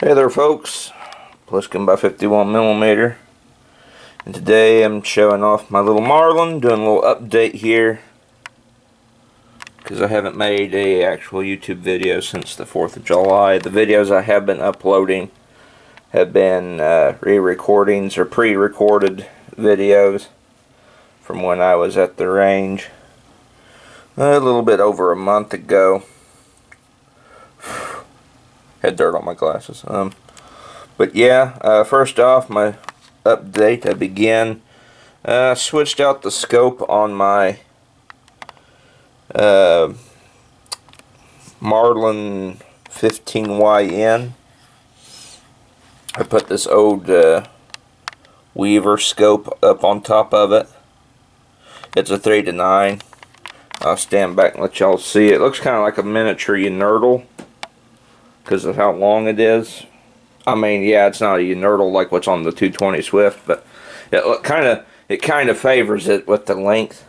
Hey there folks, Plisken by 51mm, and today I'm showing off my little Marlin, doing a little update here because I haven't made a actual YouTube video since the 4th of July. The videos I have been uploading have been re-recordings or pre-recorded videos from when I was at the range a little bit over a month ago. Had dirt on my glasses. But yeah, first off, my update, I began, switched out the scope on my Marlin 15YN. I put this old Weaver scope up on top of it. It's a 3:9. I'll stand back and let y'all see. It looks kind of like a miniature Unerdal because of how long it is. I mean, yeah, it's not a Unerdal like what's on the 220 Swift, but it kind of favors it with the length.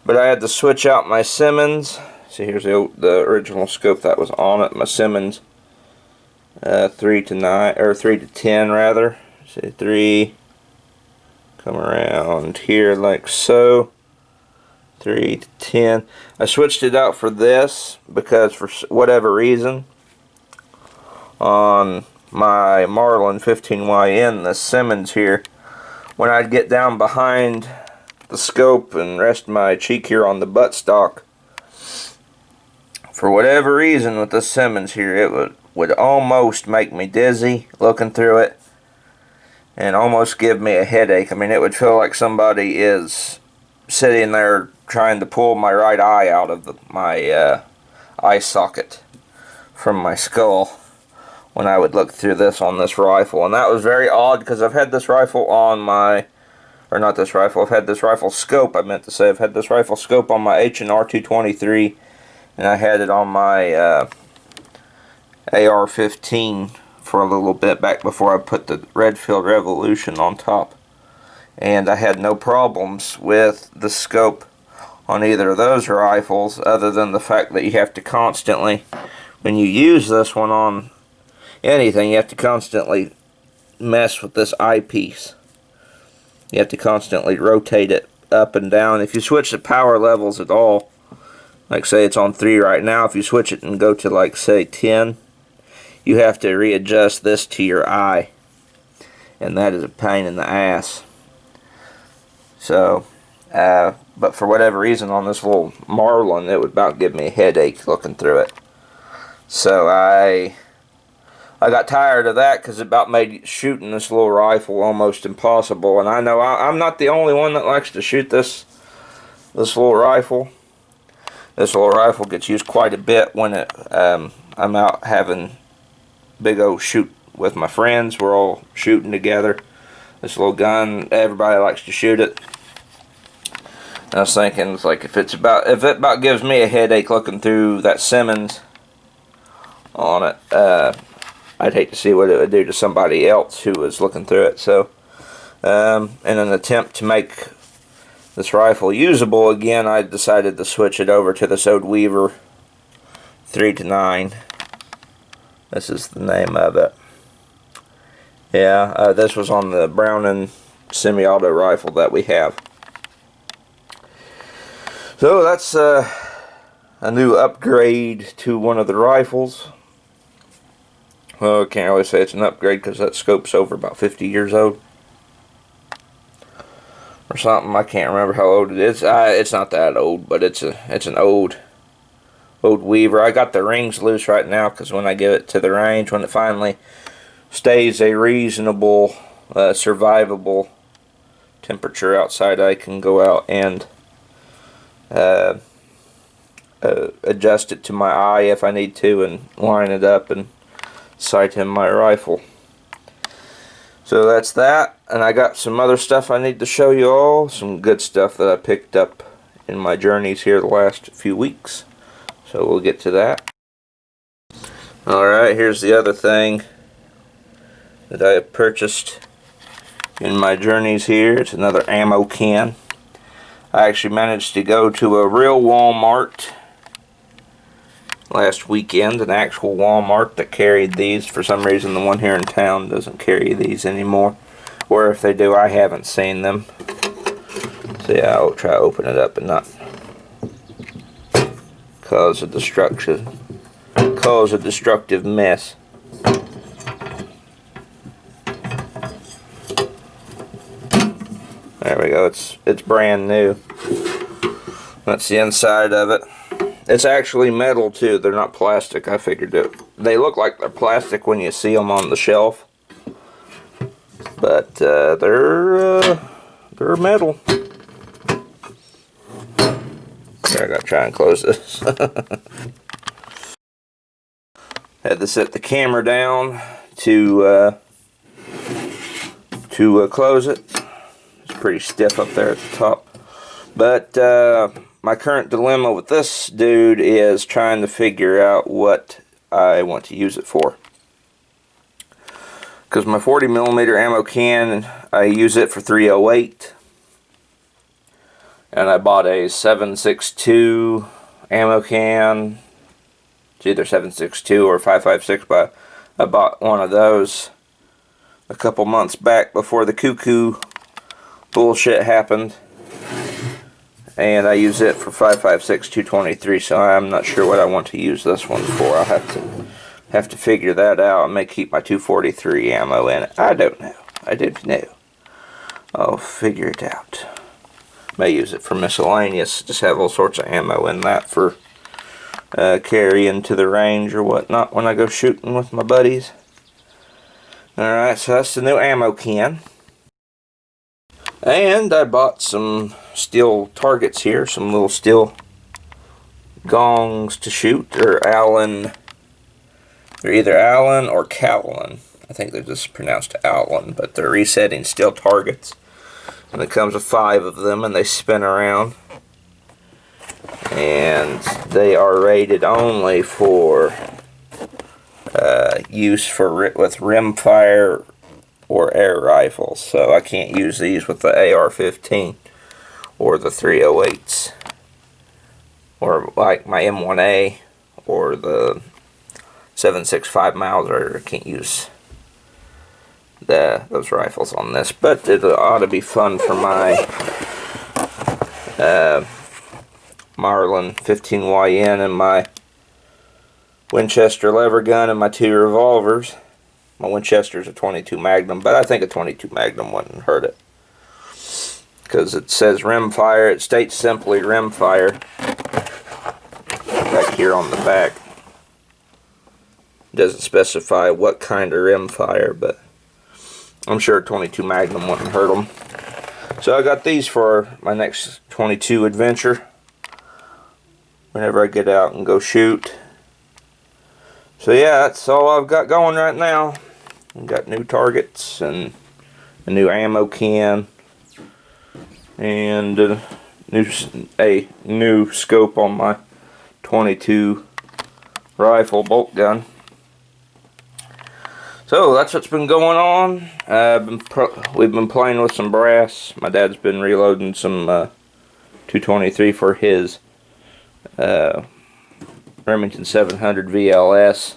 But I had to switch out my Simmons. See, here's the original scope that was on it. My Simmons 3:9 or 3:10 rather. See, 3. Come around here like so. 3:10. I switched it out for this because for whatever reason on my Marlin 15YN, the Simmons here, when I'd get down behind the scope and rest my cheek here on the buttstock, for whatever reason with the Simmons here, it would almost make me dizzy looking through it and almost give me a headache. I mean, it would feel like somebody is sitting there trying to pull my right eye out of my eye socket from my skull when I would look through this on this rifle. And that was very odd because I've had this rifle on my, or not this rifle, I've had this rifle scope, I meant to say, I've had this rifle scope on my H&R 223, and I had it on my AR-15 for a little bit back before I put the Redfield Revolution on top. And I had no problems with the scope on either of those rifles other than the fact that you have to constantly, when you use this one on anything, you have to constantly mess with this eyepiece. You have to constantly rotate it up and down. If you switch the power levels at all, like say it's on 3 right now, if you switch it and go to like say 10, you have to readjust this to your eye, and that is a pain in the ass. So but for whatever reason on this little Marlin, it would about give me a headache looking through it. So I got tired of that because it about made shooting this little rifle almost impossible. And I know I'm not the only one that likes to shoot this little rifle. This little rifle gets used quite a bit when I'm out having big old shoot with my friends. We're all shooting together. This little gun, everybody likes to shoot it. And I was thinking, it's like if it about gives me a headache looking through that Simmons on it, I'd hate to see what it would do to somebody else who was looking through it. So, in an attempt to make this rifle usable again, I decided to switch it over to this old Weaver 3:9. This is the name of it. Yeah, this was on the Browning semi-auto rifle that we have. So that's a new upgrade to one of the rifles. Well, I can't really say it's an upgrade because that scope's over about 50 years old. Or something. I can't remember how old it is. It's not that old, but it's an old Weaver. I got the rings loose right now because when I give it to the range, when it finally stays a reasonable, survivable temperature outside, I can go out and adjust it to my eye if I need to and line it up and sight in my rifle. So that's that, and I got some other stuff I need to show you all, some good stuff that I picked up in my journeys here the last few weeks. So we'll get to that. Alright, here's the other thing that I have purchased in my journeys here. It's another ammo can. I actually managed to go to a real Walmart last weekend, an actual Walmart that carried these. For some reason the one here in town doesn't carry these anymore, or if they do, I haven't seen them. So yeah, I'll try to open it up and not cause a destructive mess. There we go. It's brand new. That's the inside of it. It's actually metal too. They're not plastic. I figured it. They look like they're plastic when you see them on the shelf, but they're metal. Here, I gotta try and close this. Had to set the camera down to close it. It's pretty stiff up there at the top. But my current dilemma with this dude is trying to figure out what I want to use it for. Because my 40mm ammo can, I use it for .308. And I bought a 7.62 ammo can. It's either 7.62 or 5.56, but I bought one of those a couple months back before the cuckoo bullshit happened. And I use it for 5.56 223, so I'm not sure what I want to use this one for. I'll have to figure that out. I may keep my 243 ammo in it. I don't know. I don't know. I'll figure it out. May use it for miscellaneous. Just have all sorts of ammo in that for carrying to the range or whatnot when I go shooting with my buddies. Alright, so that's the new ammo can. And I bought some steel targets here, some little steel gongs to shoot. They're Allen. They're either Allen or Callan. I think they're just pronounced Allen, but they're resetting steel targets. And it comes with 5 of them, and they spin around. And they are rated only for use with rimfire or air rifles. So I can't use these with the AR-15 or the .308s, or like my M1A or the 7.65 Mauser. I can't use those rifles on this, but it ought to be fun for my Marlin 15YN and my Winchester lever gun and my 2 revolvers. My Winchester's a 22 Magnum, but I think a 22 Magnum wouldn't hurt it, because it says rimfire. It states simply rimfire back here on the back. It doesn't specify what kind of rimfire, but I'm sure a 22 Magnum wouldn't hurt them. So I got these for my next 22 adventure, whenever I get out and go shoot. So yeah, that's all I've got going right now. I've got new targets and a new ammo can and a new scope on my 22 rifle bolt gun. So that's what's been going on. We've been playing with some brass. My dad's been reloading some 223 for his Remington 700 VLS,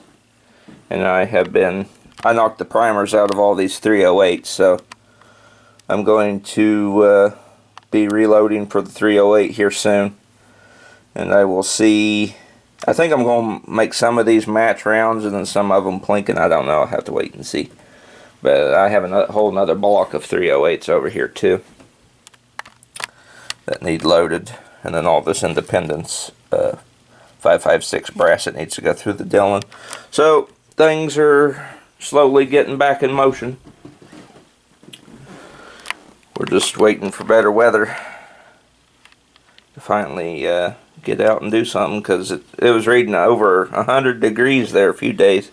and I knocked the primers out of all these 308s, so I'm going to be reloading for the 308 here soon, and I will see. I think I'm going to make some of these match rounds and then some of them plinking. I don't know. I'll have to wait and see. But I have a whole nother block of 308s over here too that need loaded, and then all this Independence 5.56 brass that needs to go through the Dillon. So things are slowly getting back in motion. We're just waiting for better weather to finally get out and do something, because it was reading over 100 degrees there a few days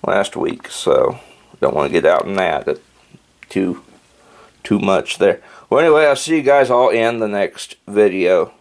last week, so don't want to get out in that. Too much there. Well, anyway, I'll see you guys all in the next video.